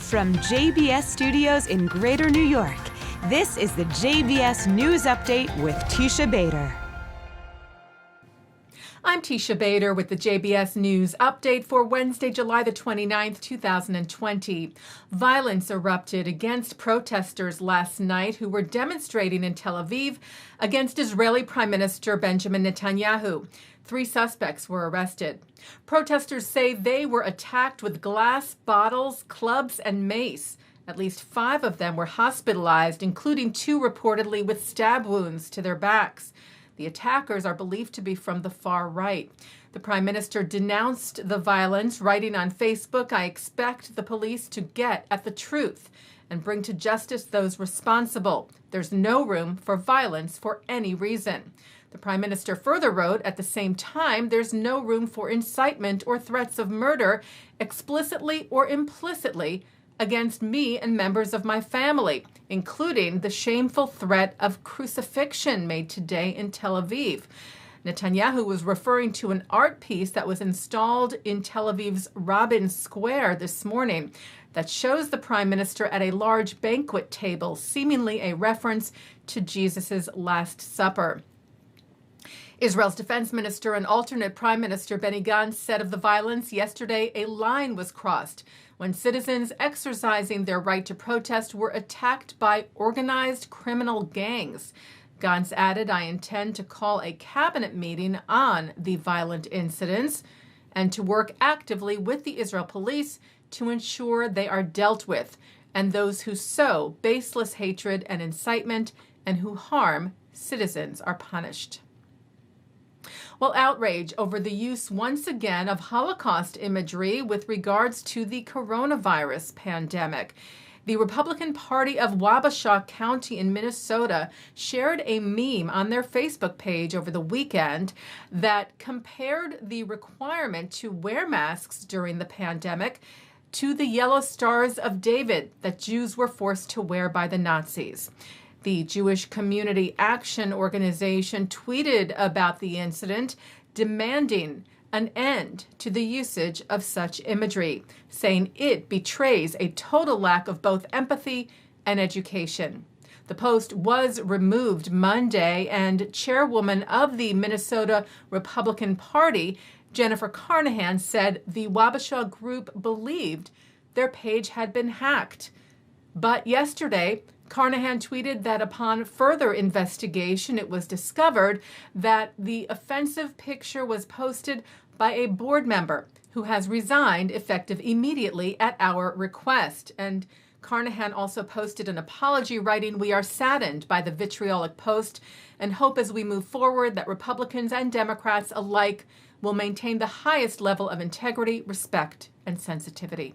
From JBS Studios in Greater New York, this is the JBS News Update with Teisha Bader. I'm Teisha Bader with the JBS News Update for Wednesday, July the 29th, 2020. Violence erupted against protesters last night who were demonstrating in Tel Aviv against Israeli Prime Minister Benjamin Netanyahu. 3 suspects were arrested. Protesters say they were attacked with glass bottles, clubs, and mace. At least 5 of them were hospitalized, including 2 reportedly with stab wounds to their backs. The attackers are believed to be from the far right. The Prime Minister denounced the violence, writing on Facebook, "I expect the police to get at the truth and bring to justice those responsible. There's no room for violence for any reason." The Prime Minister further wrote, at the same time, there's no room for incitement or threats of murder, explicitly or implicitly, against me and members of my family, including the shameful threat of crucifixion made today in Tel Aviv. Netanyahu was referring to an art piece that was installed in Tel Aviv's Rabin Square this morning that shows the Prime Minister at a large banquet table, seemingly a reference to Jesus' Last Supper. Israel's defense minister and alternate Prime Minister Benny Gantz said of the violence yesterday, a line was crossed when citizens exercising their right to protest were attacked by organized criminal gangs. Gantz added, "I intend to call a cabinet meeting on the violent incidents and to work actively with the Israel police to ensure they are dealt with and those who sow baseless hatred and incitement and who harm citizens are punished." Well, outrage over the use once again of Holocaust imagery with regards to the coronavirus pandemic. The Republican Party of Wabasha County in Minnesota shared a meme on their Facebook page over the weekend that compared the requirement to wear masks during the pandemic to the yellow stars of David that Jews were forced to wear by the Nazis. The Jewish Community Action Organization tweeted about the incident, demanding an end to the usage of such imagery, saying it betrays a total lack of both empathy and education. The post was removed Monday, and chairwoman of the Minnesota Republican Party, Jennifer Carnahan, said the Wabasha group believed their page had been hacked. But yesterday, Carnahan tweeted that upon further investigation, it was discovered that the offensive picture was posted by a board member who has resigned effective immediately at our request. And Carnahan also posted an apology writing, "We are saddened by the vitriolic post and hope as we move forward that Republicans and Democrats alike will maintain the highest level of integrity, respect, and sensitivity."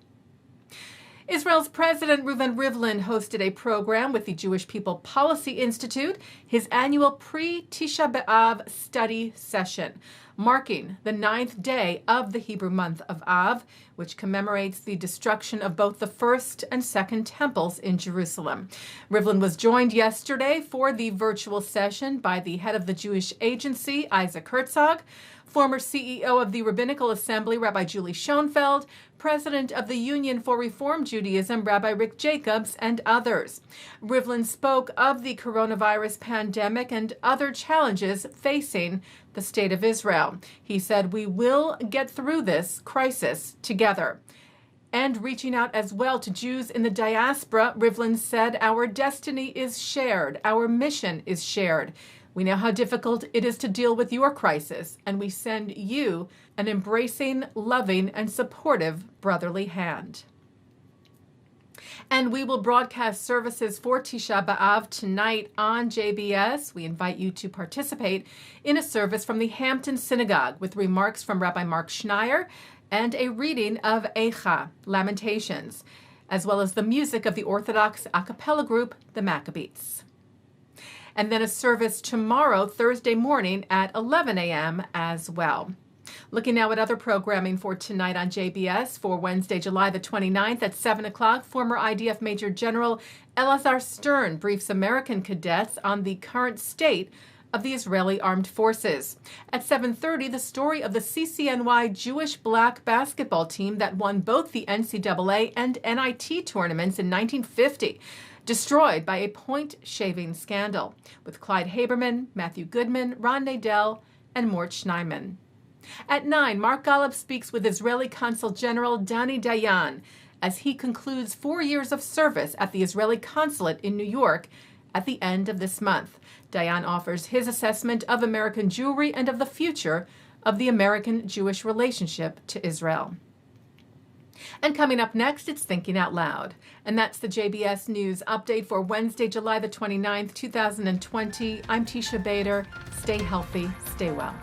Israel's President Rivlin hosted a program with the Jewish People Policy Institute, his annual pre-Tisha B'Av study session, marking the 9th day of the Hebrew month of Av, which commemorates the destruction of both the first and second temples in Jerusalem. Rivlin was joined yesterday for the virtual session by the head of the Jewish Agency, Isaac Herzog, former CEO of the Rabbinical Assembly, Rabbi Julie Schoenfeld, president of the Union for Reform Judaism, Rabbi Rick Jacobs, and others. Rivlin spoke of the coronavirus pandemic and other challenges facing the state of Israel. He said, "We will get through this crisis together." And reaching out as well to Jews in the diaspora, Rivlin said, "Our destiny is shared. Our mission is shared. We know how difficult it is to deal with your crisis, and we send you an embracing, loving, and supportive brotherly hand." And we will broadcast services for Tisha B'Av tonight on JBS. We invite you to participate in a service from the Hampton Synagogue with remarks from Rabbi Mark Schneier and a reading of Eicha, Lamentations, as well as the music of the Orthodox a cappella group, the Maccabees. And then a service tomorrow, Thursday morning at 11 a.m. as well. Looking now at other programming for tonight on JBS for Wednesday, July the 29th at 7 o'clock, former IDF Major General Elazar Stern briefs American cadets on the current state of the Israeli Armed Forces. At 7:30, the story of the CCNY Jewish black basketball team that won both the NCAA and NIT tournaments in 1950, destroyed by a point-shaving scandal, with Clyde Haberman, Matthew Goodman, Ron Nadel, and Mort Schneemann. At 9, Mark Golub speaks with Israeli Consul General Dani Dayan as he concludes 4 years of service at the Israeli consulate in New York at the end of this month. Dayan offers his assessment of American Jewry and of the future of the American-Jewish relationship to Israel. And coming up next, it's Thinking Out Loud. And that's the JBS News Update for Wednesday, July the 29th, 2020. I'm Teisha Bader. Stay healthy, stay well.